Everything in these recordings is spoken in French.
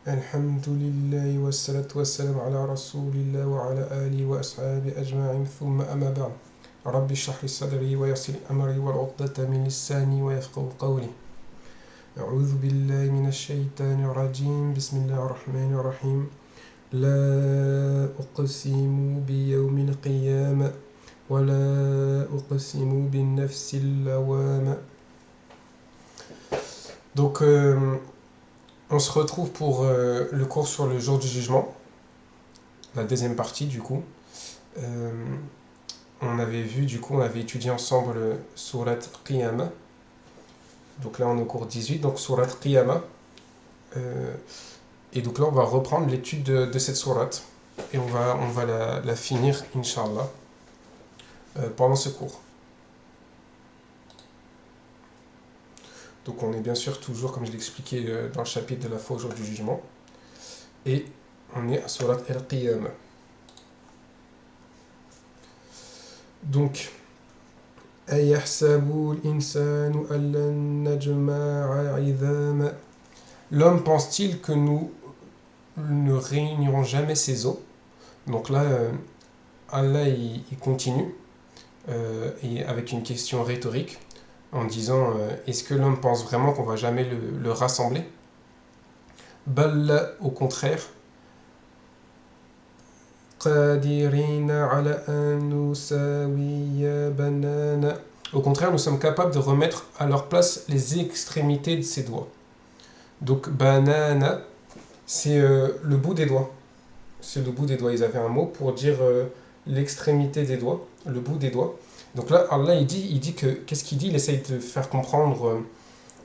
Alhamdulillah wa salatu wa salam ala rasulillah wa ala alihi wa ashabi ajma'in thumma amma ba'd. Rabbi shrah li sadri wa yassir li amri wal 'uqdata min lisani wa yafqahu qawli. A'udhu billahi minash shaitanir rajim. Bismillahir rahmanir rahim. La uqsimu bi yawmil qiyamah wa la uqsimu bin nafsil lawwamah. Donc on se retrouve pour le cours sur le jour du jugement, la deuxième partie du coup. On avait vu, du coup, on avait étudié ensemble Surat Qiyamah. Donc là on est au cours 18, donc Surat Qiyamah. Et donc là on va reprendre l'étude de cette sourate. Et on va la finir, Inch'Allah, pendant ce cours. Donc on est bien sûr toujours, comme je l'ai expliqué, dans le chapitre de la foi au jour du jugement. Et on est à Surat Al-Qiyamah. Donc, l'homme pense-t-il que nous ne réunirons jamais ses os? Donc là, Allah il continue et avec une question rhétorique en disant est-ce que l'homme pense vraiment qu'on va jamais le rassembler? Bal, au contraire, au contraire, nous sommes capables de remettre à leur place les extrémités de ses doigts. Donc, banana, c'est le bout des doigts. C'est le bout des doigts. Ils avaient un mot pour dire l'extrémité des doigts, le bout des doigts. Donc là, Allah, il dit que, qu'est-ce qu'il dit? Il essaye de faire comprendre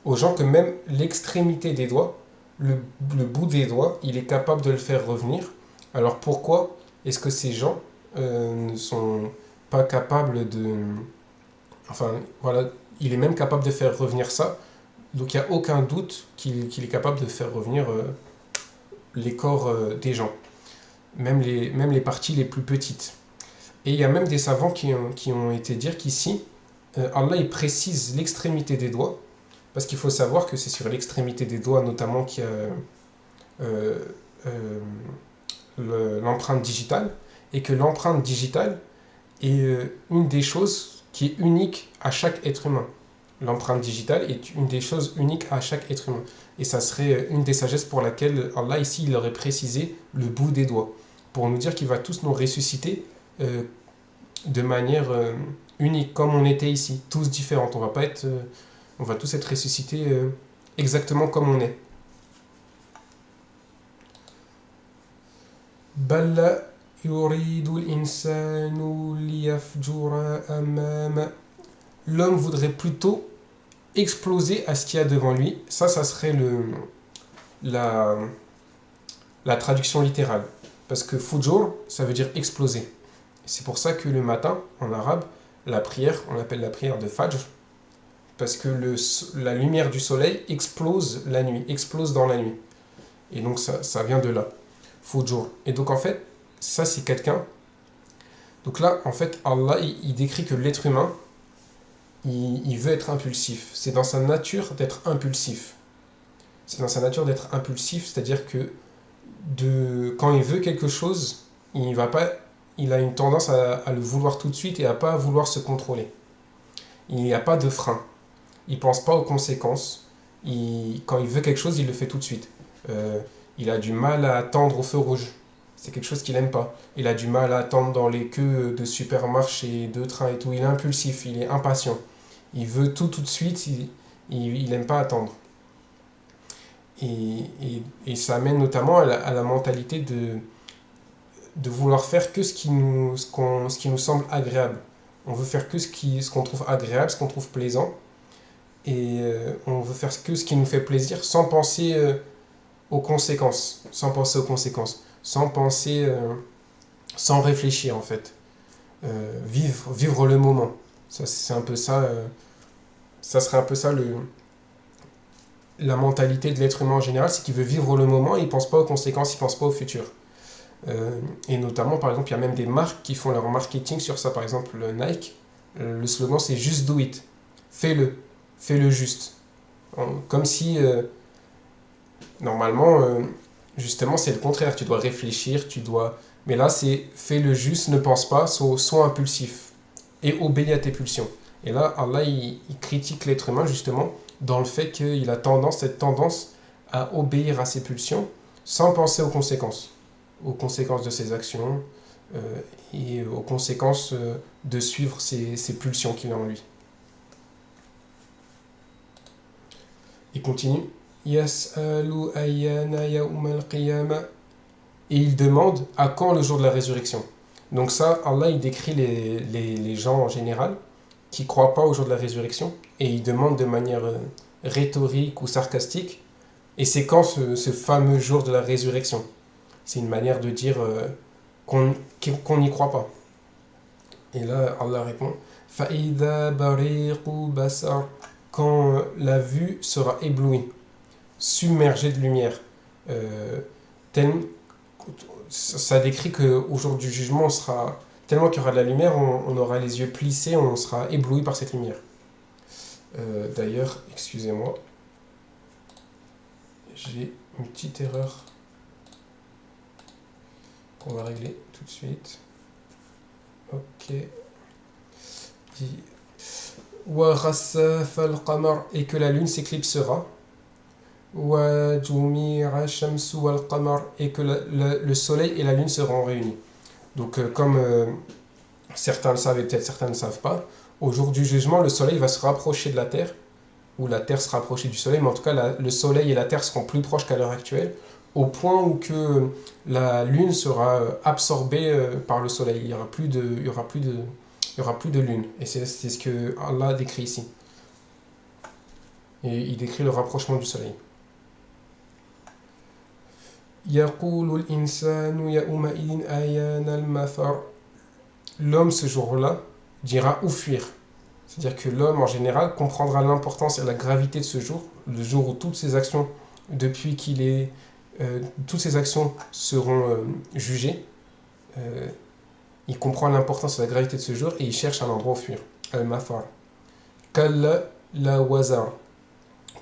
aux gens que même l'extrémité des doigts, le bout des doigts, il est capable de le faire revenir. Alors pourquoi est-ce que ces gens ne sont pas capables de... Enfin, voilà, il est même capable de faire revenir ça. Donc il n'y a aucun doute qu'il est capable de faire revenir les corps des gens. Même les parties les plus petites. Et il y a même des savants qui ont été dire qu'ici, Allah il précise l'extrémité des doigts, parce qu'il faut savoir que c'est sur l'extrémité des doigts notamment qu'il y a l'empreinte digitale, et que l'empreinte digitale est une des choses qui est unique à chaque être humain. L'empreinte digitale est une des choses uniques à chaque être humain. Et ça serait une des sagesses pour laquelle Allah ici il aurait précisé le bout des doigts, pour nous dire qu'il va tous nous ressusciter de manière unique, comme on était ici, tous différents. On va tous être ressuscités exactement comme on est. Balla yuridul insanu liyafjura amama. L'homme voudrait plutôt exploser à ce qu'il y a devant lui. Ça serait la traduction littérale. Parce que fujur, ça veut dire exploser. C'est pour ça que le matin, en arabe, la prière, on l'appelle la prière de Fajr, parce que la lumière du soleil explose la nuit, explose dans la nuit. Et donc ça vient de là, Fujur. Et donc en fait, ça c'est quelqu'un... Donc là, en fait, Allah, il décrit que l'être humain, il veut être impulsif. C'est dans sa nature d'être impulsif. C'est dans sa nature d'être impulsif, c'est-à-dire que quand il veut quelque chose, il a une tendance à le vouloir tout de suite et à pas vouloir se contrôler. Il n'y a pas de frein. Il pense pas aux conséquences. Quand il veut quelque chose, il le fait tout de suite. Il a du mal à attendre au feu rouge. C'est quelque chose qu'il n'aime pas. Il a du mal à attendre dans les queues de supermarchés, de trains et tout. Il est impulsif, il est impatient. Il veut tout de suite, il n'aime pas attendre. Et ça amène notamment à la mentalité de vouloir faire que ce qui nous semble agréable. On veut faire que ce qu'on trouve agréable, ce qu'on trouve plaisant. Et on veut faire que ce qui nous fait plaisir sans penser aux conséquences. Sans penser aux conséquences. Sans réfléchir en fait. Vivre le moment. Ça, c'est un peu ça. Ça serait un peu ça la mentalité de l'être humain en général, c'est qu'il veut vivre le moment et il ne pense pas aux conséquences, il ne pense pas au futur. Et notamment, par exemple, il y a même des marques qui font leur marketing sur ça. Par exemple, Nike, le slogan c'est Just Do It. Fais-le juste. Comme si, normalement, Justement, c'est le contraire. Tu dois réfléchir, tu dois. Mais là, c'est fais le juste, ne pense pas, sois impulsif et obéis à tes pulsions. Et là, Allah, il critique l'être humain justement dans le fait qu'il a cette tendance à obéir à ses pulsions sans penser aux conséquences de ses actions et aux conséquences de suivre ses pulsions qu'il a en lui. Il continue. Yas'alu ayyana yawm al-qiyamah. Et il demande à quand le jour de la résurrection. Donc ça, Allah, il décrit les gens en général qui ne croient pas au jour de la résurrection et il demande de manière rhétorique ou sarcastique. Et c'est quand ce fameux jour de la résurrection? C'est une manière de dire qu'on n'y croit pas. Et là, Allah répond Fa'idha bariqu basar, quand la vue sera éblouie, submergée de lumière. Tel, ça décrit qu'au jour du jugement, on sera, tellement qu'il y aura de la lumière, on aura les yeux plissés, on sera ébloui par cette lumière. D'ailleurs, excusez-moi, j'ai une petite erreur qu'on va régler tout de suite. Ok. Wa ghassafa al-qamar, et que la lune s'éclipsera. Wa jumi'a shamsu wal qamar, et que le soleil et la lune seront réunis. Donc, comme certains le savent et peut-être certains ne le savent pas, au jour du jugement, le soleil va se rapprocher de la terre, ou la terre se rapprocher du soleil, mais en tout cas, le soleil et la terre seront plus proches qu'à l'heure actuelle, au point où que la lune sera absorbée par le soleil. Il n'y aura plus de lune. Et c'est ce que Allah décrit ici. Et il décrit le rapprochement du soleil. Yaqulu al-insanu yawma'idin ayana al-mafar. L'homme ce jour-là dira où fuir. C'est-à-dire que l'homme en général comprendra l'importance et la gravité de ce jour, le jour où toutes ses actions, depuis qu'il est, toutes ses actions seront jugées. Il comprend l'importance et la gravité de ce jour et il cherche un endroit où fuir. Al-mafar. Kalla la wazar.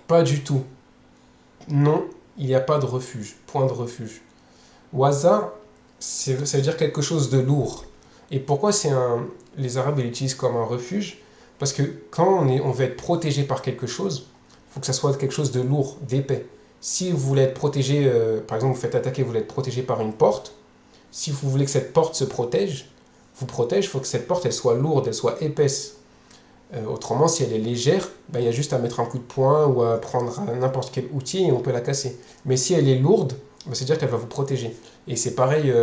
Pas du tout. Non, il n'y a pas de refuge. Point de refuge. Wazar, ça veut dire quelque chose de lourd. Et pourquoi les Arabes l'utilisent comme un refuge? Parce que quand on veut être protégé par quelque chose, il faut que ça soit quelque chose de lourd, d'épais. Si vous voulez être protégé, par exemple vous faites attaquer, vous voulez être protégé par une porte, si vous voulez que cette porte se protège, il faut que cette porte elle soit lourde, elle soit épaisse. Autrement, si elle est légère, ben, il y a juste à mettre un coup de poing ou à prendre n'importe quel outil et on peut la casser. Mais si elle est lourde, ben, c'est-à-dire qu'elle va vous protéger. Et c'est pareil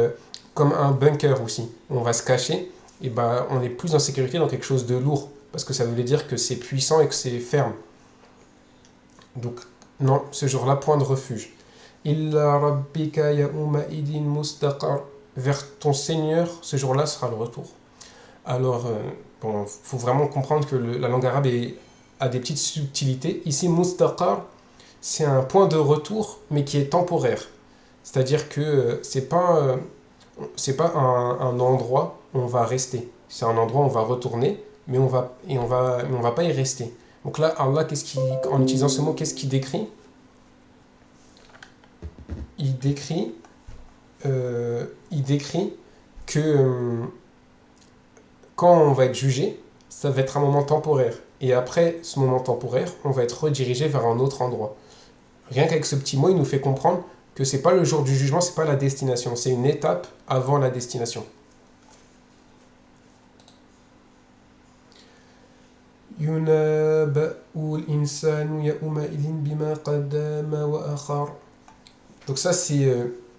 comme un bunker aussi. On va se cacher, et ben, on est plus en sécurité dans quelque chose de lourd. Parce que ça veut dire que c'est puissant et que c'est ferme. Donc, non, ce jour-là, point de refuge. Illa rabbika yawma idin mustaqar. Vers ton Seigneur, ce jour-là sera le retour. Alors, bon, faut vraiment comprendre que la langue arabe a des petites subtilités. Ici, mustaqar, c'est un point de retour, mais qui est temporaire. C'est-à-dire que c'est pas un endroit où on va rester. C'est un endroit où on va retourner, mais on va pas y rester. Donc là, Allah, en utilisant ce mot, qu'est-ce qu'il décrit? Il décrit que quand on va être jugé, ça va être un moment temporaire. Et après ce moment temporaire, on va être redirigé vers un autre endroit. Rien qu'avec ce petit mot, il nous fait comprendre que c'est pas le jour du jugement, c'est pas la destination, c'est une étape avant la destination. Donc ça c'est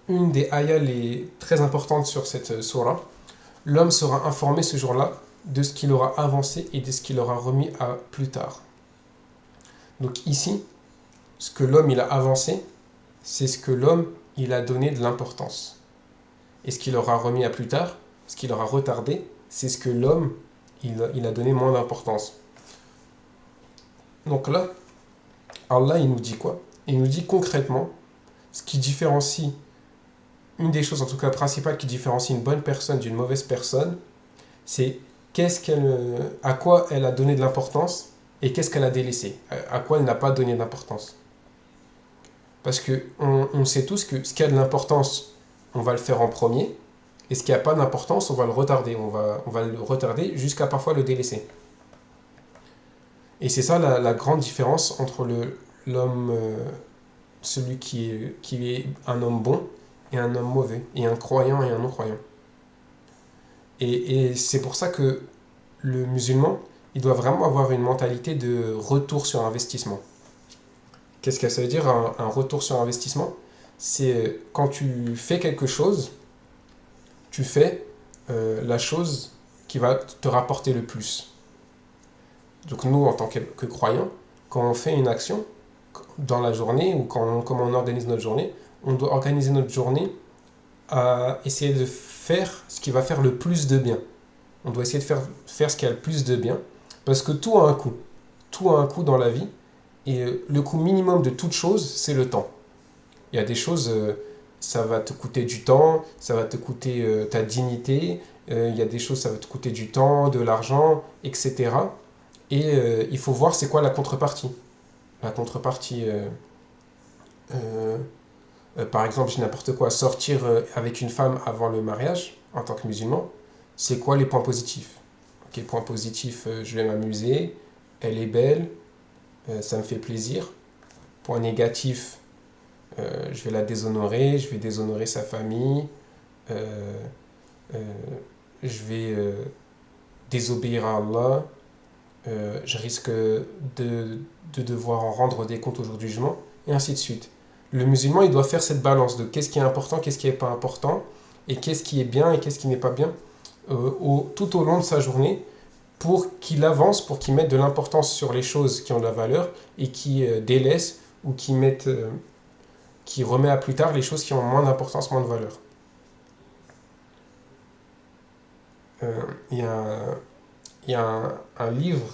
une des ayats les très importantes sur cette sourate. L'homme sera informé ce jour-là de ce qu'il aura avancé et de ce qu'il aura remis à plus tard. Donc ici, ce que l'homme il a avancé, c'est ce que l'homme il a donné de l'importance. Et ce qu'il aura remis à plus tard, ce qu'il aura retardé, c'est ce que l'homme il a donné moins d'importance. Donc là, Allah il nous dit quoi? Il nous dit concrètement ce qui différencie, une des choses en tout cas principales qui différencie une bonne personne d'une mauvaise personne, c'est à quoi elle a donné de l'importance et qu'est-ce qu'elle a délaissé, à quoi elle n'a pas donné d'importance. Parce qu'on sait tous que ce qui a de l'importance, on va le faire en premier, et ce qui n'a pas d'importance, on va le retarder. On va le retarder jusqu'à parfois le délaisser. Et c'est ça la grande différence entre l'homme, celui qui est un homme bon et un homme mauvais, et un croyant et un non-croyant. Et c'est pour ça que le musulman, il doit vraiment avoir une mentalité de retour sur investissement. Qu'est-ce que ça veut dire un retour sur investissement? C'est quand tu fais quelque chose, tu fais la chose qui va te rapporter le plus. Donc nous, en tant que croyants, quand on fait une action dans la journée ou comment on organise notre journée, on doit organiser notre journée à essayer de faire ce qui va faire le plus de bien. On doit essayer de faire ce qui a le plus de bien, parce que tout a un coût. Tout a un coût dans la vie, et le coût minimum de toute chose, c'est le temps. Il y a des choses, ça va te coûter du temps, ça va te coûter ta dignité, il y a des choses, ça va te coûter du temps, de l'argent, etc. Et il faut voir c'est quoi la contrepartie. La contrepartie, euh, par exemple, j'ai n'importe quoi, sortir avec une femme avant le mariage, en tant que musulman, c'est quoi les points positifs? Ok, point positif, je vais m'amuser, elle est belle, ça me fait plaisir. Point négatif, je vais la déshonorer, je vais déshonorer sa famille, euh, euh, je vais désobéir à Allah, je risque de devoir en rendre des comptes au jour du jugement, et ainsi de suite. Le musulman, il doit faire cette balance de qu'est-ce qui est important, qu'est-ce qui n'est pas important, et qu'est-ce qui est bien et qu'est-ce qui n'est pas bien, tout au long de sa journée, pour qu'il avance, pour qu'il mette de l'importance sur les choses qui ont de la valeur, et qui délaisse ou qui remet à plus tard les choses qui ont moins d'importance, moins de valeur. Il y a, il y a un livre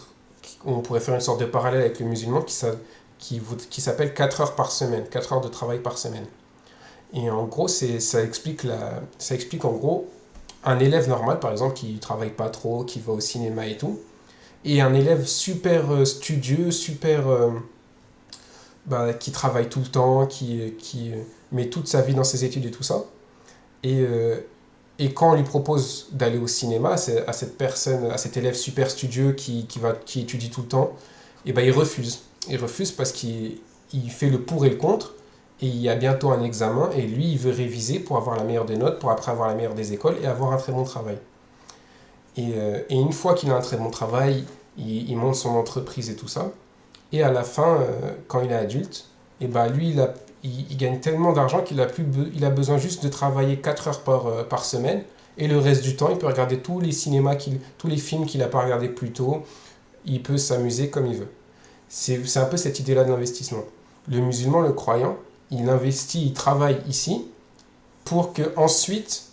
où on pourrait faire une sorte de parallèle avec le musulman qui s'appelle 4 heures par semaine, 4 heures de travail par semaine. Et en gros, ça explique en gros un élève normal, par exemple, qui travaille pas trop, qui va au cinéma et tout, et un élève super studieux, super qui travaille tout le temps, qui met toute sa vie dans ses études et tout ça. Et, euh, et quand on lui propose d'aller au cinéma, à cette personne, à cet élève super studieux qui étudie tout le temps, et ben il refuse. Il refuse parce qu'il fait le pour et le contre, et il y a bientôt un examen, et lui, il veut réviser pour avoir la meilleure des notes, pour après avoir la meilleure des écoles et avoir un très bon travail. Et une fois qu'il a un très bon travail, il monte son entreprise et tout ça. Et à la fin, quand il est adulte, et ben lui, il gagne tellement d'argent il a besoin juste de travailler 4 heures par semaine. Et le reste du temps, il peut regarder tous les films qu'il n'a pas regardés plus tôt. Il peut s'amuser comme il veut. C'est un peu cette idée-là de l'investissement. Le musulman, le croyant, il investit, il travaille ici pour que ensuite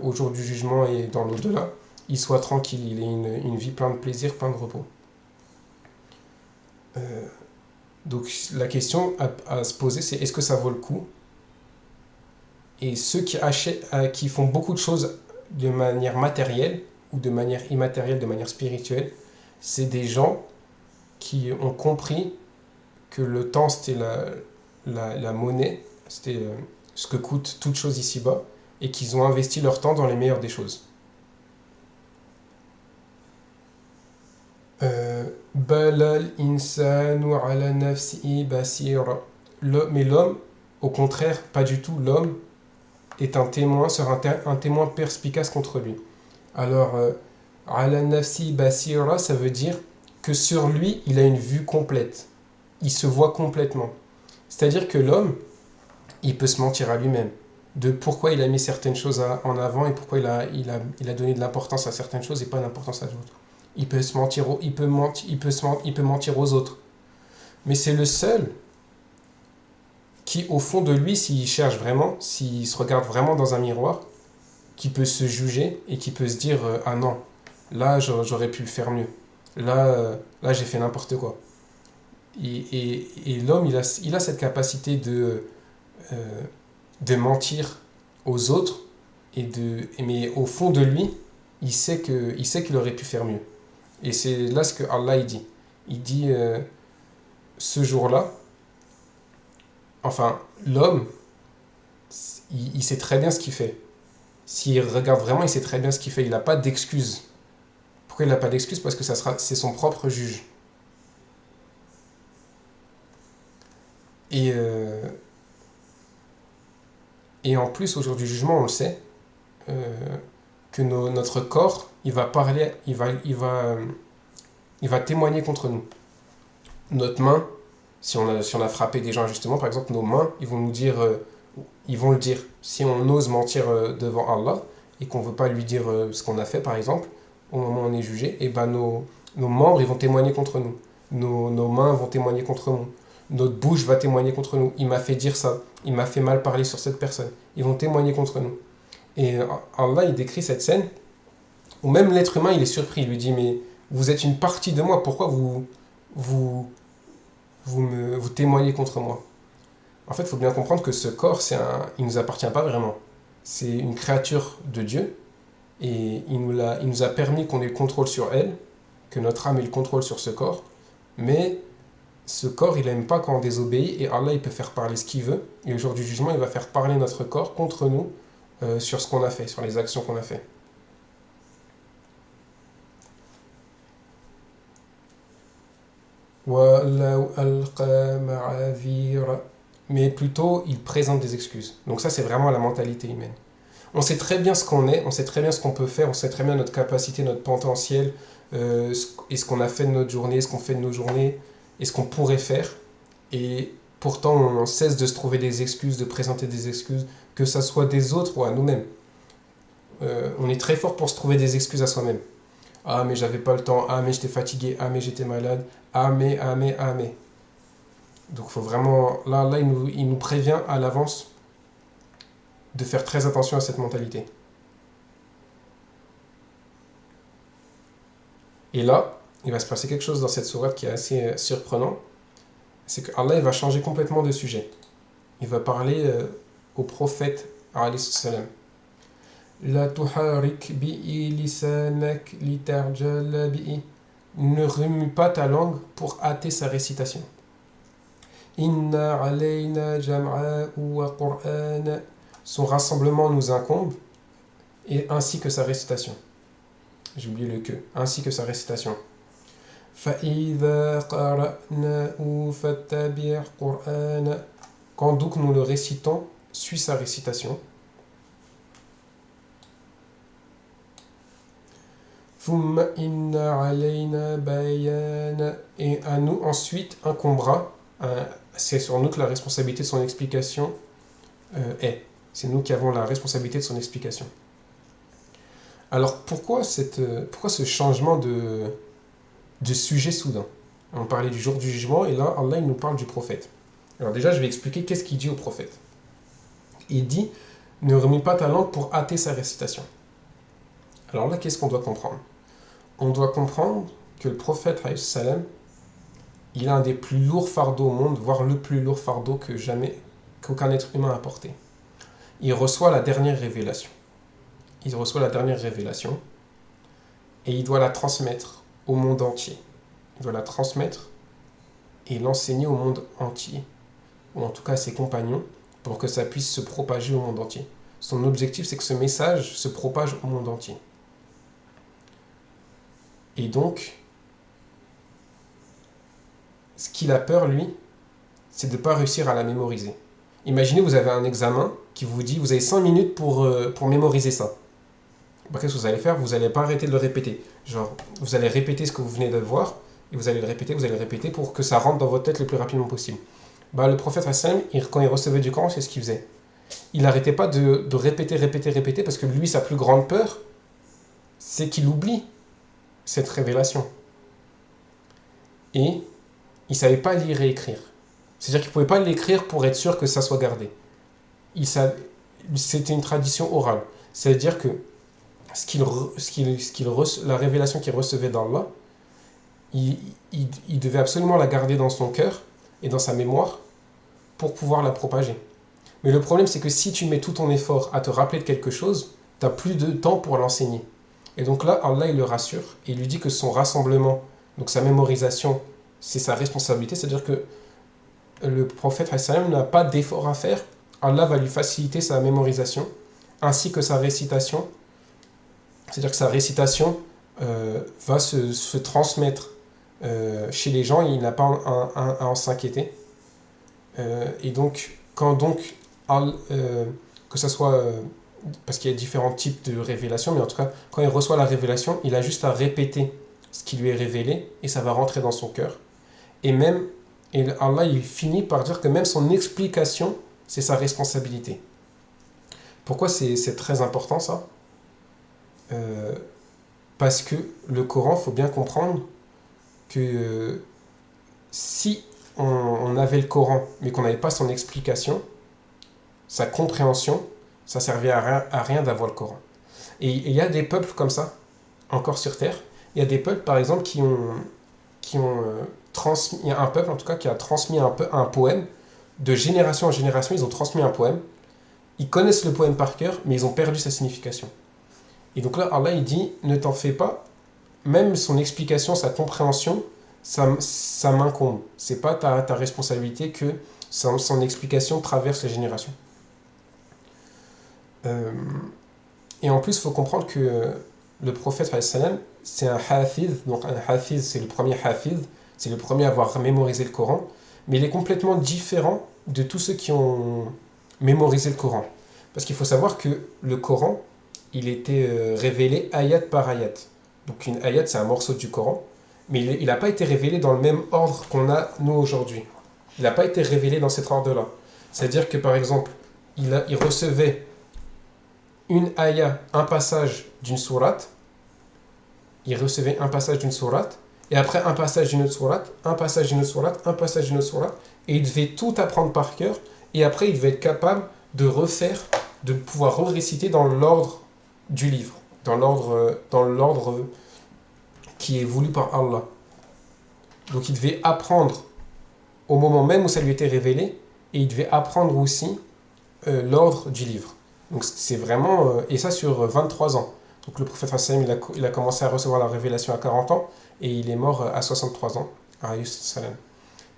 au jour du jugement et dans l'au-delà, il soit tranquille, il ait une vie pleine de plaisir, plein de repos. Euh, Donc la question à se poser, c'est est-ce que ça vaut le coup? Et ceux qui font beaucoup de choses de manière matérielle ou de manière immatérielle, de manière spirituelle, c'est des gens qui ont compris que le temps, c'était la monnaie, c'était ce que coûte toute chose ici-bas, et qu'ils ont investi leur temps dans les meilleures des choses. Balal insanu ala nafsihi basira. Mais l'homme, au contraire, pas du tout. L'homme est un témoin, sera un témoin perspicace contre lui. Alors, ala nafsi basira, ça veut dire que sur lui, il a une vue complète. Il se voit complètement. C'est-à-dire que l'homme, il peut se mentir à lui-même de pourquoi il a mis certaines choses en avant et pourquoi il a donné de l'importance à certaines choses et pas d'importance à d'autres. Il peut se mentir, il peut mentir aux autres. Mais c'est le seul qui, au fond de lui, s'il cherche vraiment, s'il se regarde vraiment dans un miroir, qui peut se juger et qui peut se dire ah non, là j'aurais pu le faire mieux. Là j'ai fait n'importe quoi. Et l'homme, il a cette capacité euh, de mentir aux autres, mais au fond de lui, il sait qu'il aurait pu faire mieux. Et c'est là ce que Allah il dit. Il dit, ce jour-là, Enfin, l'homme, il sait très bien ce qu'il fait. S'il regarde vraiment, il sait très bien ce qu'il fait. Il n'a pas d'excuse. Pourquoi il n'a pas d'excuse? Parce que c'est son propre juge. Et, euh, et en plus, au jour du jugement, on le sait, euh, que notre corps, il va parler, il va témoigner contre nous. Notre main, si on a frappé des gens injustement, par exemple, nos mains, ils vont nous dire, ils vont le dire. Si on ose mentir devant Allah et qu'on ne veut pas lui dire ce qu'on a fait, par exemple, au moment où on est jugé, et ben nos membres, ils vont témoigner contre nous. Nos mains vont témoigner contre nous. Notre bouche va témoigner contre nous. Il m'a fait dire ça. Il m'a fait mal parler sur cette personne. Ils vont témoigner contre nous. Et Allah, il décrit cette scène où même l'être humain, il est surpris. Il lui dit, mais vous êtes une partie de moi. Pourquoi vous, vous témoignez contre moi? En fait, il faut bien comprendre que ce corps, il ne nous appartient pas vraiment. C'est une créature de Dieu et il nous a permis qu'on ait le contrôle sur elle, que notre âme ait le contrôle sur ce corps. Mais ce corps, il n'aime pas quand on désobéit et Allah, il peut faire parler ce qu'il veut. Et le jour du jugement, il va faire parler notre corps contre nous sur ce qu'on a fait, sur les actions qu'on a fait. Mais plutôt, il présente des excuses. Donc ça, c'est vraiment la mentalité humaine. On sait très bien ce qu'on est, on sait très bien ce qu'on peut faire, on sait très bien notre capacité, notre potentiel, et ce qu'on a fait de notre journée, ce qu'on fait de nos journées, et ce qu'on pourrait faire. Et pourtant, on cesse de se trouver des excuses, de présenter des excuses, que ça soit des autres ou à nous-mêmes. On est très fort pour se trouver des excuses à soi-même. Ah, mais j'avais pas le temps, ah, mais j'étais fatigué, ah, mais j'étais malade, ah, mais. Donc, il faut vraiment. Là il nous prévient à l'avance de faire très attention à cette mentalité. Et là, il va se passer quelque chose dans cette sourate qui est assez surprenant. C'est que Allah il va changer complètement de sujet. Il va parler au prophète, alayhi salam. La tuharik bi'i lisanak litarjala bi'i. Ne remue pas ta langue pour hâter sa récitation. Inna alayna jam'a wa qur'ana. Son rassemblement nous incombe, et ainsi que sa récitation. J'ai oublié le que. Ainsi que sa récitation. فَإِذَا قَرَأْنَاهُ فَاتَّبِعْ قُرْآنَ. Quand donc nous le récitons, suis sa récitation. ثُمَّ إِنَّ عَلَيْنَا بَيَانَ. Et à nous ensuite incombera, c'est sur nous que la responsabilité de son explication est. C'est nous qui avons la responsabilité de son explication. Alors pourquoi ce changement de sujet soudain? On parlait du jour du jugement et là, Allah il nous parle du prophète. Alors déjà, je vais expliquer qu'est-ce qu'il dit au prophète. Il dit, ne remue pas ta langue pour hâter sa récitation. Alors là, qu'est-ce qu'on doit comprendre? On doit comprendre que le prophète, salam, il a un des plus lourds fardeaux au monde, voire le plus lourd fardeau qu'aucun être humain a porté. Il reçoit la dernière révélation. Il reçoit la dernière révélation et il doit la transmettre au monde entier. Il doit la transmettre et l'enseigner au monde entier, ou en tout cas à ses compagnons, pour que ça puisse se propager au monde entier. Son objectif, c'est que ce message se propage au monde entier. Et donc, ce qu'il a peur, lui, c'est de ne pas réussir à la mémoriser. Imaginez, vous avez un examen qui vous dit, vous avez 5 minutes pour mémoriser ça. Bah, qu'est-ce que vous allez faire? Vous n'allez pas arrêter de le répéter. Genre, vous allez répéter ce que vous venez de voir, et vous allez le répéter pour que ça rentre dans votre tête le plus rapidement possible. Bah, le prophète Hassan, quand il recevait du Coran, c'est ce qu'il faisait. Il n'arrêtait pas de répéter, parce que lui, sa plus grande peur, c'est qu'il oublie cette révélation. Et il ne savait pas lire et écrire. C'est-à-dire qu'il ne pouvait pas l'écrire pour être sûr que ça soit gardé. C'était une tradition orale. C'est-à-dire que la révélation qu'il recevait d'Allah, il devait absolument la garder dans son cœur et dans sa mémoire pour pouvoir la propager. Mais le problème, c'est que si tu mets tout ton effort à te rappeler de quelque chose, tu n'as plus de temps pour l'enseigner. Et donc là, Allah, il le rassure et il lui dit que son rassemblement, donc sa mémorisation, c'est sa responsabilité. C'est-à-dire que le prophète sallam n'a pas d'effort à faire. Allah va lui faciliter sa mémorisation ainsi que sa récitation. C'est-à-dire que sa récitation va se transmettre chez les gens et il n'a pas à en s'inquiéter. Et donc, quand donc, que ce soit, parce qu'il y a différents types de révélations, mais en tout cas, quand il reçoit la révélation, il a juste à répéter ce qui lui est révélé et ça va rentrer dans son cœur. Et même, et Allah, il finit par dire que même son explication, c'est sa responsabilité. Pourquoi c'est très important ça Parce que le Coran, il faut bien comprendre que si on avait le Coran, mais qu'on n'avait pas son explication, sa compréhension, ça servait à rien d'avoir le Coran. Et il y a des peuples comme ça, encore sur Terre. Il y a des peuples, par exemple, qui ont transmis, il y a un peuple en tout cas qui a transmis un poème, de génération en génération, ils ont transmis un poème. Ils connaissent le poème par cœur, mais ils ont perdu sa signification. Et donc là, Allah, il dit, ne t'en fais pas, même son explication, sa compréhension, ça m'incombe. C'est pas ta responsabilité que son explication traverse les générations. Et en plus, il faut comprendre que le prophète, c'est un hafiz. Donc un hafiz, c'est le premier hafiz, c'est le premier à avoir mémorisé le Coran, mais il est complètement différent de tous ceux qui ont mémorisé le Coran. Parce qu'il faut savoir que le Coran, il était révélé ayat par ayat. Donc une ayat, c'est un morceau du Coran, mais il n'a pas été révélé dans le même ordre qu'on a nous aujourd'hui. Il n'a pas été révélé dans cet ordre-là. C'est-à-dire que par exemple, il recevait une ayat, un passage d'une sourate, il recevait un passage d'une sourate, et après un passage d'une autre sourate, un passage d'une autre sourate, un passage d'une autre sourate, et il devait tout apprendre par cœur, et après il devait être capable de refaire, de pouvoir réciter dans l'ordre du livre, dans l'ordre qui est voulu par Allah. Donc il devait apprendre au moment même où ça lui était révélé, et il devait apprendre aussi l'ordre du livre. Donc c'est vraiment, et ça sur 23 ans. Donc le prophète il a commencé à recevoir la révélation à 40 ans, et il est mort à 63 ans, alayhi salam.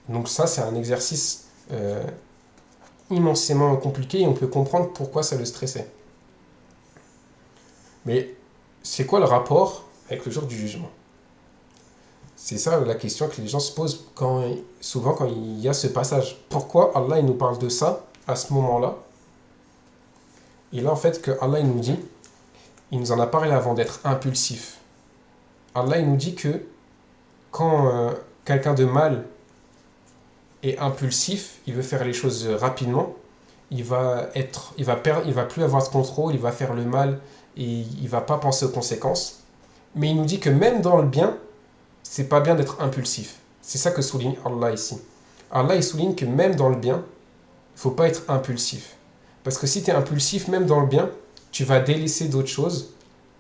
Donc ça c'est un exercice immensément compliqué, et on peut comprendre pourquoi ça le stressait. Mais c'est quoi le rapport avec le jour du jugement? C'est ça la question que les gens se posent souvent quand il y a ce passage. Pourquoi Allah il nous parle de ça à ce moment-là? Et là en fait que Allah il nous dit, il nous en a parlé avant d'être impulsif. Allah il nous dit que quand quelqu'un de mal est impulsif, il veut faire les choses rapidement, il va plus avoir de contrôle, il va faire le mal et il va pas penser aux conséquences. Mais il nous dit que même dans le bien, c'est pas bien d'être impulsif. C'est ça que souligne Allah ici. Allah il souligne que même dans le bien, il faut pas être impulsif. Parce que si tu es impulsif, même dans le bien, tu vas délaisser d'autres choses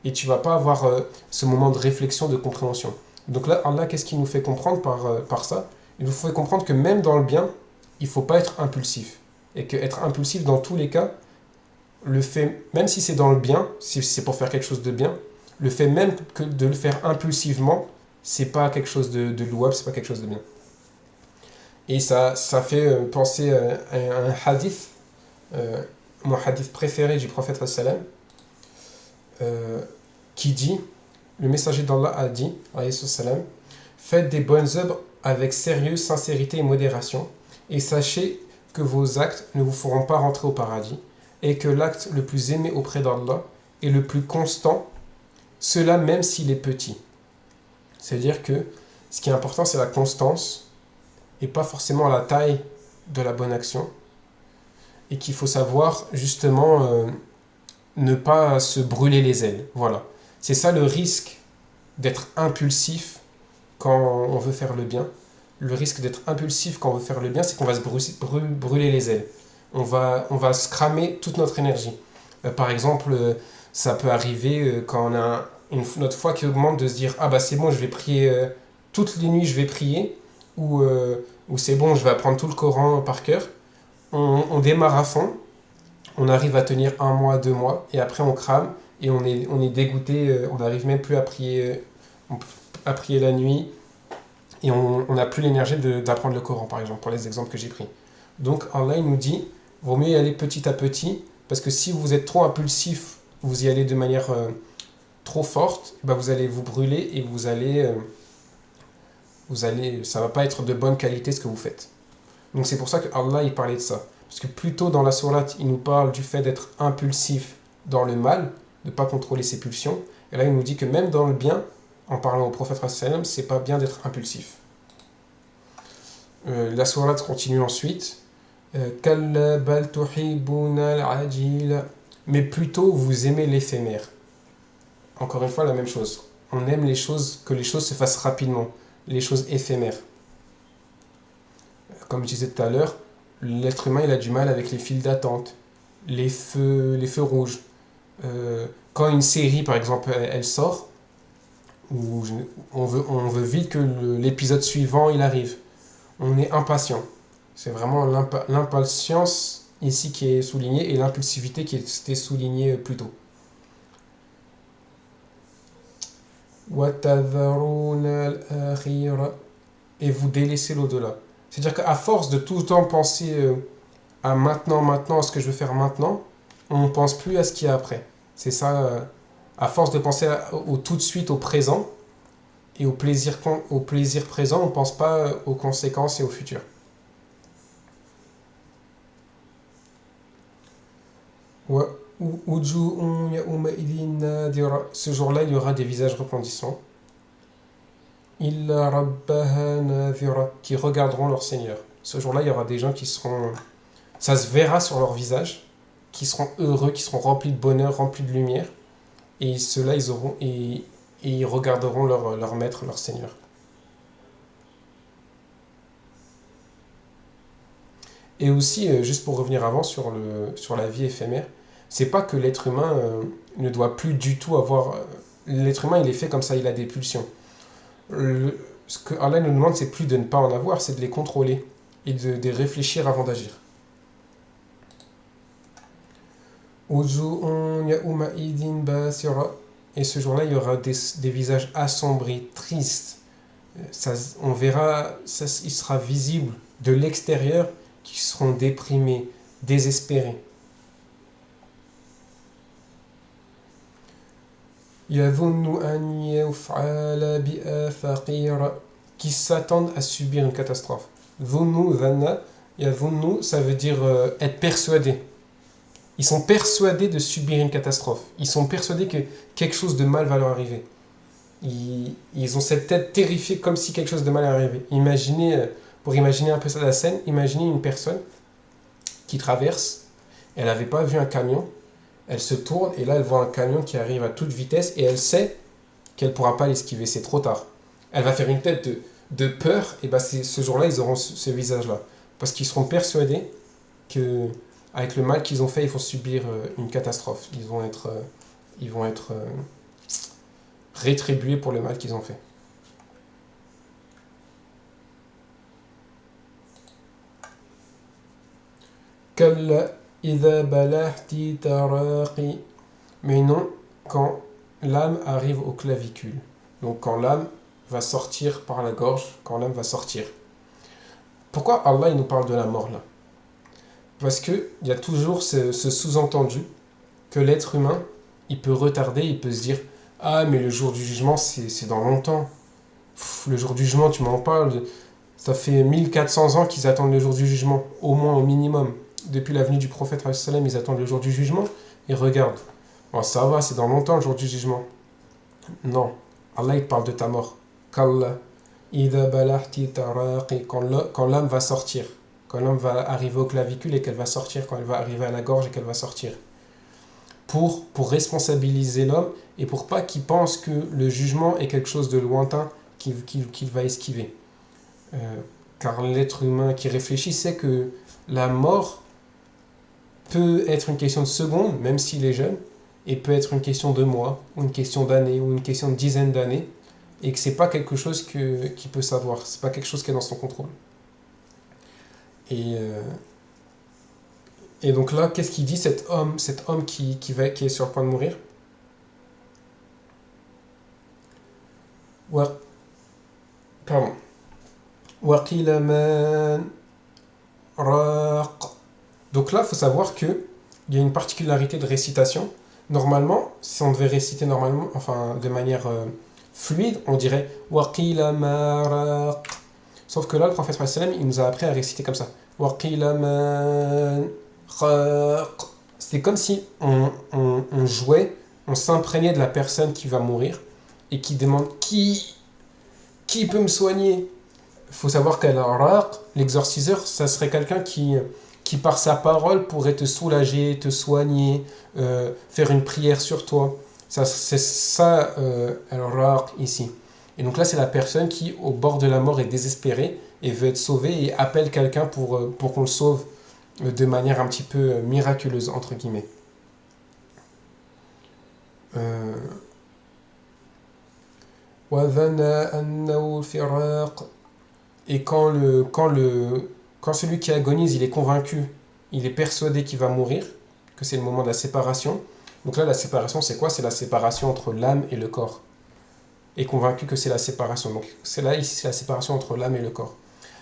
et tu vas pas avoir ce moment de réflexion, de compréhension. Donc là, Allah, qu'est-ce qu'il nous fait comprendre par ça? Il nous fait comprendre que même dans le bien, il faut pas être impulsif. Et que être impulsif, dans tous les cas, le fait, même si c'est dans le bien, si c'est pour faire quelque chose de bien, le fait même que de le faire impulsivement, c'est pas quelque chose de louable, c'est pas quelque chose de bien. Et ça fait penser à un hadith, mon hadith préféré du prophète sallam, qui dit, le messager d'Allah a dit, alayhi salam, faites des bonnes œuvres avec sérieux, sincérité et modération, et sachez que vos actes ne vous feront pas rentrer au paradis, et que l'acte le plus aimé auprès d'Allah est le plus constant, cela même s'il est petit. C'est-à-dire que ce qui est important, c'est la constance, et pas forcément la taille de la bonne action, et qu'il faut savoir justement ne pas se brûler les ailes. Voilà. C'est ça le risque d'être impulsif quand on veut faire le bien. Le risque d'être impulsif quand on veut faire le bien, c'est qu'on va se brûler les ailes. On va se cramer toute notre énergie. Par exemple, ça peut arriver quand on a notre foi qui augmente, de se dire ah bah c'est bon, je vais prier toutes les nuits, je vais prier, ou c'est bon, je vais apprendre tout le Coran par cœur. On démarre à fond, on arrive à tenir 1 mois, 2 mois, et après on crame, et on est dégoûté, on n'arrive même plus à prier la nuit, et on n'a plus l'énergie d'apprendre le Coran, par exemple, pour les exemples que j'ai pris. Donc Allah il nous dit, vaut mieux y aller petit à petit, parce que si vous êtes trop impulsif, vous y allez de manière trop forte, bah vous allez vous brûler et ça va pas être de bonne qualité ce que vous faites. Donc c'est pour ça que Allah il parlait de ça. Parce que plus tôt dans la sourate, il nous parle du fait d'être impulsif dans le mal, de ne pas contrôler ses pulsions. Et là, il nous dit que même dans le bien, en parlant au prophète, c'est pas bien d'être impulsif. La sourate continue ensuite. Kalla bal tuhibbuna al-ajila. Mais plutôt vous aimez l'éphémère. Encore une fois, la même chose. On aime que les choses se fassent rapidement, les choses éphémères. Comme je disais tout à l'heure, l'être humain il a du mal avec les files d'attente, les feux rouges. Quand une série, par exemple, elle sort, où on veut vite que l'épisode suivant il arrive. On est impatient. C'est vraiment l'impatience ici qui est soulignée et l'impulsivité qui était soulignée plus tôt. Et vous délaissez l'au-delà. C'est-à-dire qu'à force de tout le temps penser à maintenant, à ce que je veux faire maintenant, on ne pense plus à ce qu'il y a après. C'est ça, à force de penser au tout de suite, au présent, et au plaisir présent, on ne pense pas aux conséquences et au futur. Ce jour-là, il y aura des visages resplendissants. Qui regarderont leur Seigneur. Ce jour-là, il y aura des gens qui seront... Ça se verra sur leur visage, qui seront heureux, qui seront remplis de bonheur, remplis de lumière. Et ceux-là, ils regarderont leur maître, leur Seigneur. Et aussi, juste pour revenir avant sur la vie éphémère, c'est pas que l'être humain ne doit plus du tout avoir... L'être humain, il est fait comme ça, il a des pulsions. Ce que Allah nous demande, c'est plus de ne pas en avoir, c'est de les contrôler et de réfléchir avant d'agir. Et ce jour-là, il y aura des visages assombris, tristes. On verra, il sera visible de l'extérieur qui seront déprimés, désespérés. Qui s'attendent à subir une catastrophe. Ça veut dire être persuadé. Ils sont persuadés de subir une catastrophe. Ils sont persuadés que quelque chose de mal va leur arriver. Ils ont cette tête terrifiée comme si quelque chose de mal allait arriver. Pour imaginer un peu ça la scène, imaginez une personne qui traverse, elle n'avait pas vu un camion, elle se tourne et là elle voit un camion qui arrive à toute vitesse et elle sait qu'elle ne pourra pas l'esquiver, c'est trop tard. Elle va faire une tête de peur, et ce jour-là ils auront ce visage-là. Parce qu'ils seront persuadés que avec le mal qu'ils ont fait, ils vont subir une catastrophe. Ils vont être rétribués pour le mal qu'ils ont fait. Mais non, quand l'âme arrive au clavicule. Donc quand l'âme va sortir par la gorge, quand l'âme va sortir. Pourquoi Allah il nous parle de la mort là? Parce qu'il y a toujours ce sous-entendu que l'être humain, il peut retarder, il peut se dire « Ah, mais le jour du jugement, c'est dans longtemps. Le jour du jugement, tu m'en parles. Ça fait 1400 ans qu'ils attendent le jour du jugement, au moins, au minimum. Depuis la venue du prophète, ils attendent le jour du jugement. Et regarde, bon, ça va, c'est dans longtemps le jour du jugement. » Non, Allah, il parle de ta mort. Qu'Allah, quand l'âme va sortir, quand l'âme va arriver au clavicule et qu'elle va sortir, quand elle va arriver à la gorge et qu'elle va sortir. Pour responsabiliser l'homme et pour pas qu'il pense que le jugement est quelque chose de lointain qu'il va esquiver. Car l'être humain qui réfléchit sait que la mort peut être une question de secondes, même s'il est jeune, et peut être une question de mois, ou une question d'années, ou une question de dizaines d'années, et que c'est pas quelque chose qu'il peut savoir, c'est pas quelque chose qui est dans son contrôle. Et donc là, qu'est-ce qu'il dit cet homme qui est sur le point de mourir? Ouais. Pardon. وَقِيلَ مَنْ رَاقٍ. Donc là, il faut savoir qu'il y a une particularité de récitation. Normalement, si on devait réciter normalement, enfin de manière fluide, on dirait وَقِيلَ مَا رَاقٍ. Sauf que là, le prophète sallam, il nous a appris à réciter comme ça. وَقِيلَ مَنْ رَاقٍ. C'est comme si on jouait, on s'imprégnait de la personne qui va mourir et qui demande qui peut me soigner. Il faut savoir qu'Al-Raq, l'exorciseur, ça serait quelqu'un qui par sa parole pourrait te soulager, te soigner, faire une prière sur toi. Ça, c'est ça, Al-Raq ici. Et donc là, c'est la personne qui, au bord de la mort, est désespérée et veut être sauvée et appelle quelqu'un pour qu'on le sauve de manière un petit peu miraculeuse, entre guillemets. وَظَنَّ أَنَّهُ الْفِرَاقُ. Et quand celui qui agonise, il est convaincu, il est persuadé qu'il va mourir, que c'est le moment de la séparation. Donc là, la séparation, c'est quoi? C'est la séparation entre l'âme et le corps. Et convaincu que c'est la séparation. Donc c'est là, ici, c'est la séparation entre l'âme et le corps.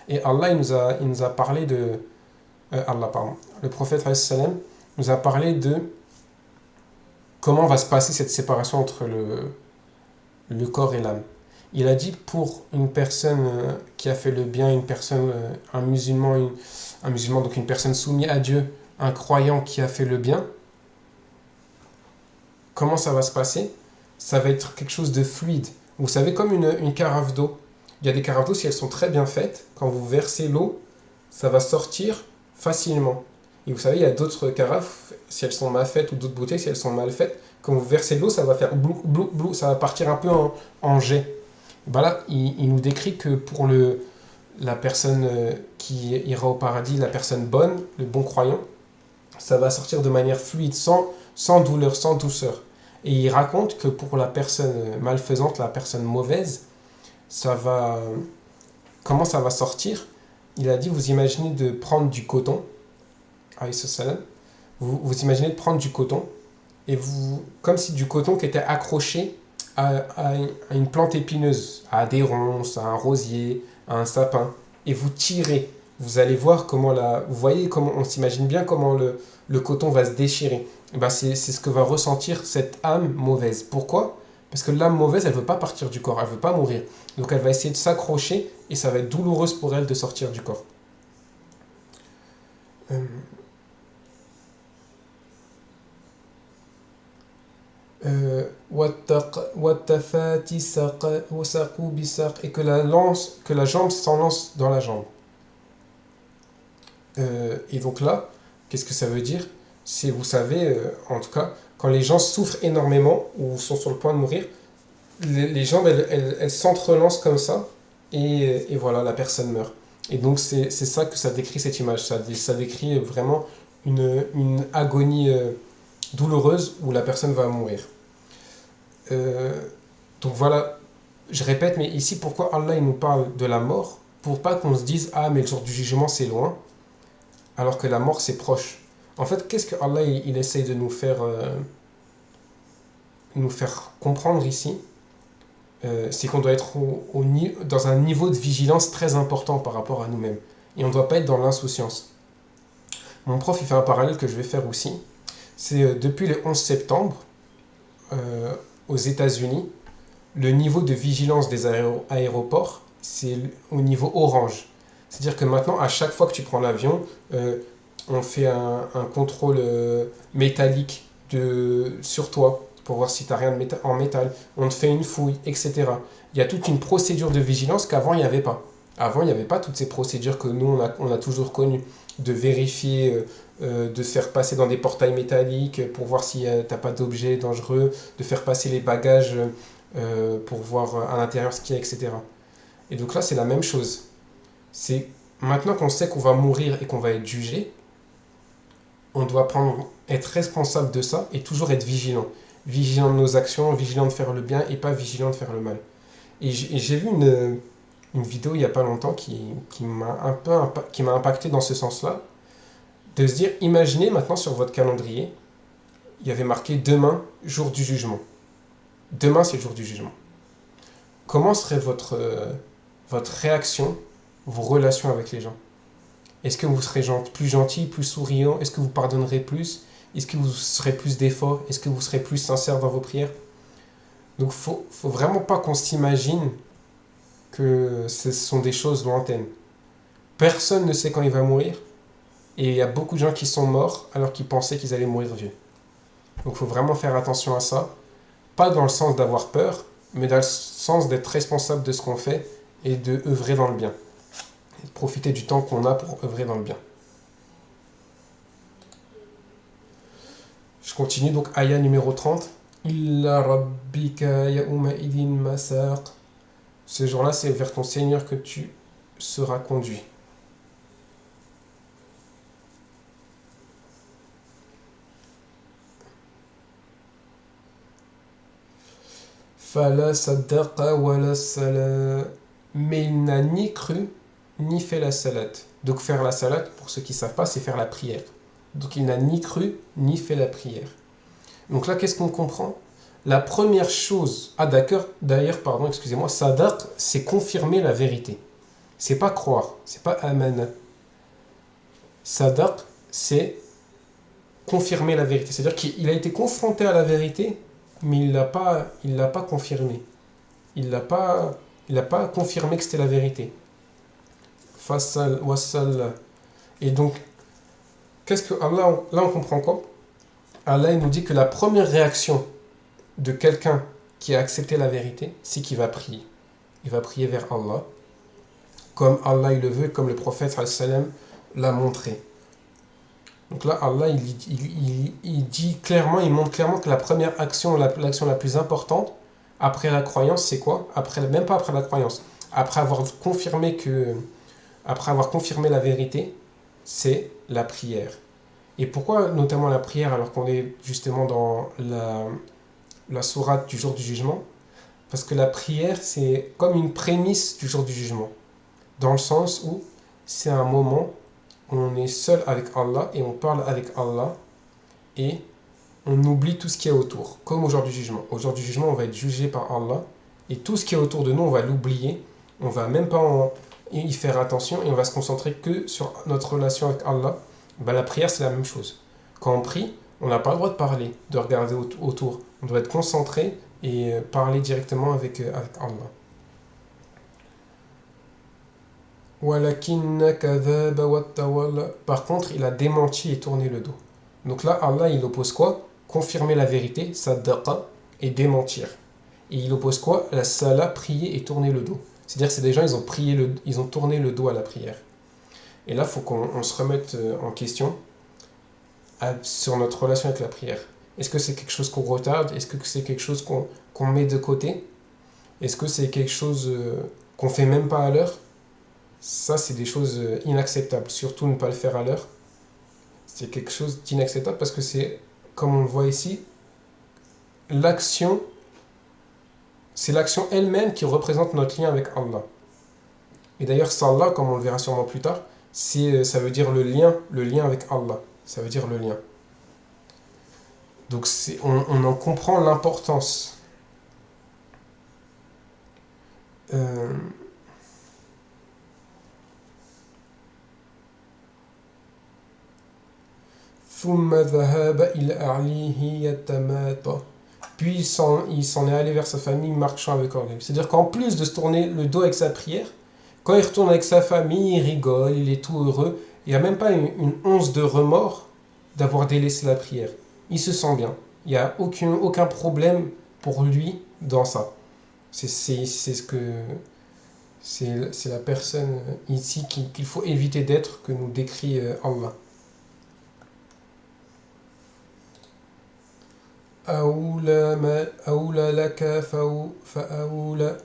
Et Allah, il nous a parlé de... Le prophète sallam nous a parlé de comment va se passer cette séparation entre le corps et l'âme. Il a dit pour une personne qui a fait le bien, une personne, un musulman, donc une personne soumise à Dieu, un croyant qui a fait le bien, comment ça va se passer? Ça va être quelque chose de fluide. Vous savez, comme une carafe d'eau. Il y a des carafes d'eau, si elles sont très bien faites, quand vous versez l'eau, ça va sortir facilement. Et vous savez, il y a d'autres carafes, si elles sont mal faites, ou d'autres bouteilles, si elles sont mal faites, quand vous versez de l'eau, ça va faire blou, blou, blou, ça va partir un peu en jet. Ben là, il nous décrit que pour la personne qui ira au paradis, la personne bonne, le bon croyant, ça va sortir de manière fluide, sans douleur, sans douceur. Et il raconte que pour la personne malfaisante, la personne mauvaise, comment ça va sortir? Il a dit, vous imaginez de prendre du coton, vous imaginez de prendre du coton, et comme si du coton qui était accroché à une plante épineuse, à des ronces, à un rosier, à un sapin, et vous tirez. Vous allez voir vous voyez comment on s'imagine bien comment le coton va se déchirer. Et ben c'est ce que va ressentir cette âme mauvaise. Pourquoi? Parce que l'âme mauvaise, elle veut pas partir du corps, elle veut pas mourir. Donc elle va essayer de s'accrocher et ça va être douloureuse pour elle de sortir du corps. Et que la jambe s'enlance dans la jambe. Et donc là, qu'est-ce que ça veut dire? C'est, vous savez, en tout cas, quand les gens souffrent énormément ou sont sur le point de mourir, les jambes, elles s'entrelancent comme ça, et voilà, la personne meurt. Et donc c'est ça que ça décrit, cette image. Ça décrit vraiment une agonie douloureuse où la personne va mourir. Donc voilà, je répète, mais ici, pourquoi Allah il nous parle de la mort? Pour pas qu'on se dise, ah, mais le jour du jugement, c'est loin, alors que la mort, c'est proche. En fait, qu'est-ce que Allah il essaye de nous faire comprendre ici? C'est qu'on doit être dans un niveau de vigilance très important par rapport à nous-mêmes. Et on ne doit pas être dans l'insouciance. Mon prof, il fait un parallèle que je vais faire aussi. C'est depuis le 11 septembre, aux États-Unis, le niveau de vigilance des aéroports, c'est au niveau orange. C'est-à-dire que maintenant, à chaque fois que tu prends l'avion, on fait un contrôle métallique sur toi pour voir si tu n'as rien en métal. On te fait une fouille, etc. Il y a toute une procédure de vigilance qu'avant, il n'y avait pas. Avant, il n'y avait pas toutes ces procédures que nous, on a toujours connues. De vérifier, de se faire passer dans des portails métalliques pour voir si tu n'as pas d'objets dangereux, de faire passer les bagages pour voir à l'intérieur ce qu'il y a, etc. Et donc là, c'est la même chose. C'est maintenant qu'on sait qu'on va mourir et qu'on va être jugé, on doit être responsable de ça et toujours être vigilant. Vigilant de nos actions, vigilant de faire le bien et pas vigilant de faire le mal. Et j'ai vu une vidéo il n'y a pas longtemps qui m'a impacté dans ce sens-là, de se dire, imaginez maintenant sur votre calendrier, il y avait marqué demain, jour du jugement. Demain, c'est le jour du jugement. Comment serait votre réaction vos relations avec les gens? Est-ce que vous serez plus gentil, plus souriant? Est-ce que vous pardonnerez plus? Est-ce que vous serez plus d'efforts? Est-ce que vous serez plus sincère dans vos prières? Donc, faut vraiment pas qu'on s'imagine que ce sont des choses lointaines. Personne ne sait quand il va mourir. Et il y a beaucoup de gens qui sont morts alors qu'ils pensaient qu'ils allaient mourir vieux. Donc, il faut vraiment faire attention à ça. Pas dans le sens d'avoir peur, mais dans le sens d'être responsable de ce qu'on fait et de œuvrer dans le bien. Et de profiter du temps qu'on a pour œuvrer dans le bien. Je continue donc, ayah numéro 30. Illa rabbika ya'uma idin masaq. Ce jour-là, c'est vers ton Seigneur que tu seras conduit. Fala saddaqa wala sala. Mais il n'a ni cru, ni fait la salade. Donc faire la salade, pour ceux qui ne savent pas, c'est faire la prière. Donc il n'a ni cru, ni fait la prière. Donc là, qu'est-ce qu'on comprend? La première chose... Ah d'accord, d'ailleurs, pardon, excusez-moi, sadaq, c'est confirmer la vérité. C'est pas croire, c'est pas amana. Sadaq, c'est confirmer la vérité. C'est-à-dire qu'il a été confronté à la vérité, mais il l'a pas confirmé. Il l'a pas confirmé que c'était la vérité. Fasal wasal. Et donc, qu'est-ce que Allah, là on comprend quoi? Allah il nous dit que la première réaction de quelqu'un qui a accepté la vérité, c'est qu'il va prier. Il va prier vers Allah, comme Allah il le veut, comme le prophète sallam l'a montré. Donc là, Allah il dit clairement, il montre clairement que la première action, l'action la plus importante après la croyance, c'est quoi? Même pas après la croyance, après avoir confirmé la vérité, c'est la prière. Et pourquoi notamment la prière alors qu'on est justement dans la sourate du jour du jugement? Parce que la prière, c'est comme une prémisse du jour du jugement. Dans le sens où c'est un moment où on est seul avec Allah et on parle avec Allah et on oublie tout ce qu'il y a autour. Comme au jour du jugement. Au jour du jugement, on va être jugé par Allah et tout ce qui est autour de nous, on va l'oublier. On va même pas y faire attention et on va se concentrer que sur notre relation avec Allah. Ben, la prière, c'est la même chose. Quand on prie, on n'a pas le droit de parler, de regarder autour. On doit être concentré et parler directement avec Allah. Par contre, il a démenti et tourné le dos. Donc là, Allah, il oppose quoi? Confirmer la vérité, saddaqa, et démentir. Et il oppose quoi? La sala, prier et tourner le dos. C'est-à-dire que c'est des gens, ils ont tourné le dos à la prière. Et là, il faut qu'on se remette en question sur notre relation avec la prière. Est-ce que c'est quelque chose qu'on retarde? Est-ce que c'est quelque chose qu'on met de côté? Est-ce que c'est quelque chose qu'on fait même pas à l'heure? Ça, c'est des choses inacceptables. Surtout ne pas le faire à l'heure. C'est quelque chose d'inacceptable parce que c'est, comme on le voit ici, l'action, c'est l'action elle-même qui représente notre lien avec Allah. Et d'ailleurs, Salah, comme on le verra sûrement plus tard, ça veut dire le lien avec Allah. Ça veut dire le lien. Donc on en comprend l'importance. Puis il s'en est allé vers sa famille marchant avec orgueil. C'est-à-dire qu'en plus de se tourner le dos avec sa prière, quand il retourne avec sa famille, il rigole, il est tout heureux. Il n'y a même pas une once de remords d'avoir délaissé la prière. Il se sent bien. Il n'y a aucun problème pour lui dans ça. C'est la personne ici qu'il faut éviter d'être, que nous décrit Allah. أولى لك فأولى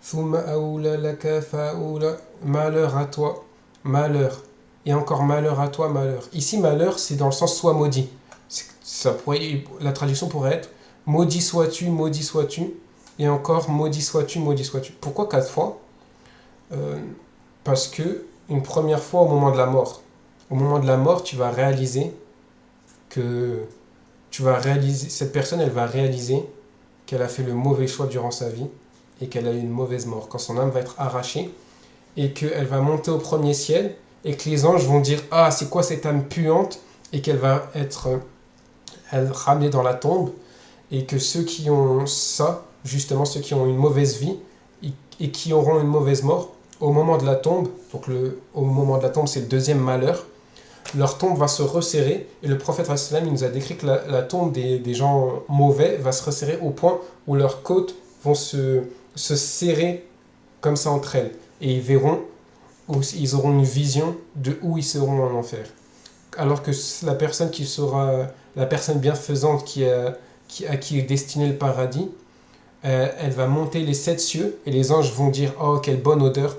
ثم أولى لك فأولى. Malheur à toi, malheur. Et encore malheur à toi, malheur. Ici, malheur, c'est dans le sens soit maudit. La traduction pourrait être maudit sois-tu, maudit sois-tu. Et encore maudit sois-tu, maudit sois-tu. Pourquoi 4 fois? Parce que une première fois au moment de la mort. Au moment de la mort, tu vas réaliser que cette personne, elle va réaliser qu'elle a fait le mauvais choix durant sa vie et qu'elle a eu une mauvaise mort. Quand son âme va être arrachée, et qu'elle va monter au premier ciel et que les anges vont dire ah c'est quoi cette âme puante et qu'elle va être ramenée dans la tombe et que ceux qui ont ça, justement ceux qui ont une mauvaise vie et qui auront une mauvaise mort, au moment de la tombe, donc au moment de la tombe c'est le deuxième malheur, leur tombe va se resserrer et le prophète il nous a décrit que la tombe des gens mauvais va se resserrer au point où leurs côtes vont se serrer comme ça entre elles et ils verront, ils auront une vision de où ils seront en enfer. Alors que la personne qui sera la personne bienfaisante à qui est destiné le paradis, elle va monter les 7 cieux et les anges vont dire oh quelle bonne odeur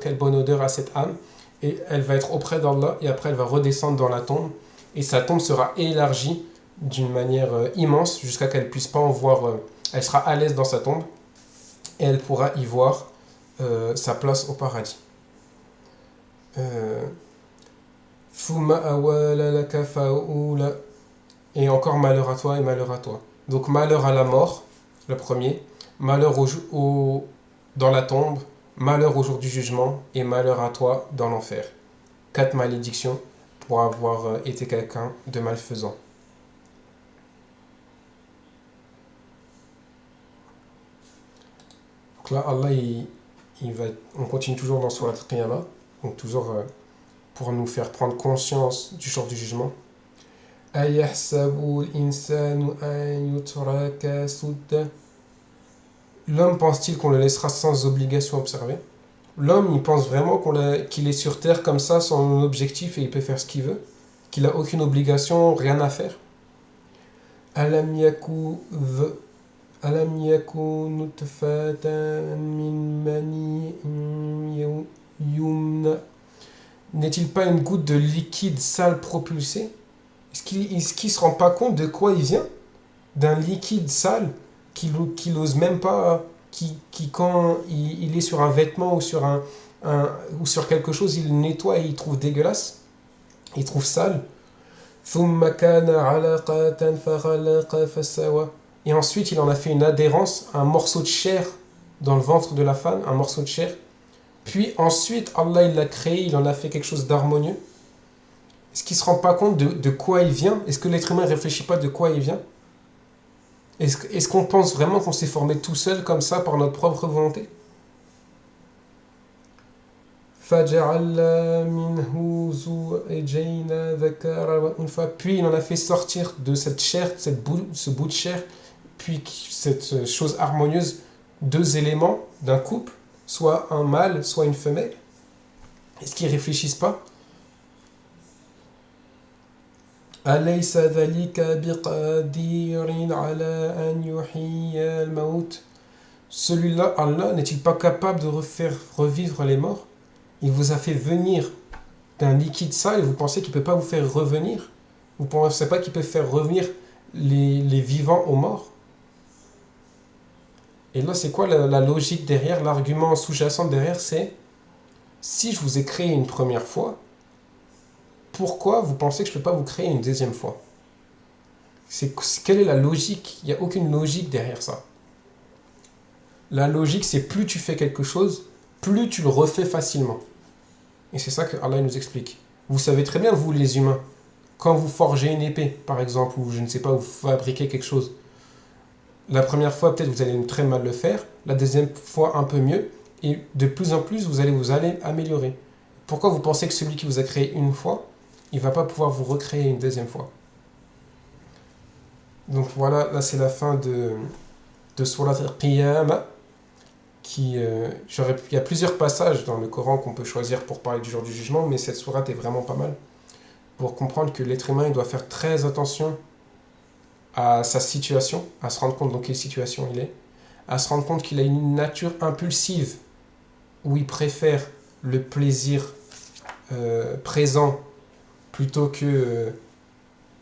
à cette âme, et elle va être auprès d'Allah et après elle va redescendre dans la tombe et sa tombe sera élargie d'une manière immense jusqu'à qu'elle puisse pas en voir, elle sera à l'aise dans sa tombe et elle pourra y voir sa place au paradis. Et encore malheur à toi et malheur à toi. Donc malheur à la mort, le premier, malheur dans la tombe, malheur au jour du jugement et malheur à toi dans l'enfer. 4 malédictions pour avoir été quelqu'un de malfaisant. Donc là, Allah, on continue toujours dans Surat Al-Qiyamah, donc toujours pour nous faire prendre conscience du jour du jugement. L'homme pense-t-il qu'on le laissera sans obligation observer? L'homme, il pense vraiment qu'il est sur terre comme ça, sans objectif et il peut faire ce qu'il veut, qu'il n'a aucune obligation, rien à faire. Alam yaku nutfatan min mani yumna. N'est-il pas une goutte de liquide sale propulsé? Est-ce qu'il ne se rend pas compte de quoi il vient? D'un liquide sale qu'il n'ose même pas, qui quand il est sur un vêtement ou ou sur quelque chose, il le nettoie et il trouve dégueulasse, il trouve sale. Et ensuite il en a fait une adhérence, un morceau de chair dans le ventre de la femme, un morceau de chair. Puis ensuite Allah il l'a créé, il en a fait quelque chose d'harmonieux. Est-ce qu'il ne se rend pas compte de quoi il vient? Est-ce que l'être humain ne réfléchit pas de quoi il vient? Est-ce qu'on pense vraiment qu'on s'est formé tout seul comme ça par notre propre volonté? Puis il en a fait sortir de cette chair, ce bout de chair, puis cette chose harmonieuse, 2 éléments d'un couple, soit un mâle, soit une femelle. Est-ce qu'ils ne réfléchissent pas? Celui-là, Allah, n'est-il pas capable de refaire revivre les morts? Il vous a fait venir d'un liquide sale et vous pensez qu'il ne peut pas vous faire revenir? Vous ne pensez pas qu'il peut faire revenir les vivants aux morts? Et là, c'est quoi la logique derrière? L'argument sous-jacent derrière, c'est si je vous ai créé une première fois, pourquoi vous pensez que je ne peux pas vous créer une deuxième fois? Quelle est la logique? Il n'y a aucune logique derrière ça. La logique, c'est plus tu fais quelque chose, plus tu le refais facilement. Et c'est ça que Allah nous explique. Vous savez très bien, vous les humains, quand vous forgez une épée, par exemple, ou je ne sais pas, vous fabriquez quelque chose, la première fois, peut-être vous allez très mal le faire, la deuxième fois un peu mieux, et de plus en plus, vous allez améliorer. Pourquoi vous pensez que celui qui vous a créé une fois, il ne va pas pouvoir vous recréer une deuxième fois? Donc voilà, là c'est la fin de Surat Al-Qiyamah. Il y a plusieurs passages dans le Coran qu'on peut choisir pour parler du jour du jugement, mais cette sourate est vraiment pas mal pour comprendre que l'être humain il doit faire très attention à sa situation, à se rendre compte dans quelle situation il est, à se rendre compte qu'il a une nature impulsive où il préfère le plaisir présent plutôt que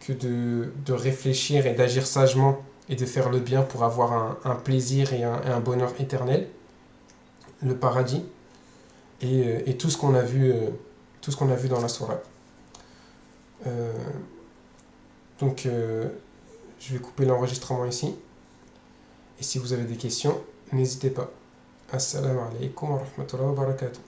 de réfléchir et d'agir sagement et de faire le bien pour avoir un plaisir et un bonheur éternel, le paradis et tout ce qu'on a vu dans la sourate. Donc je vais couper l'enregistrement ici et si vous avez des questions n'hésitez pas. Assalamu alaikum wa rahmatullahi wa barakatuh.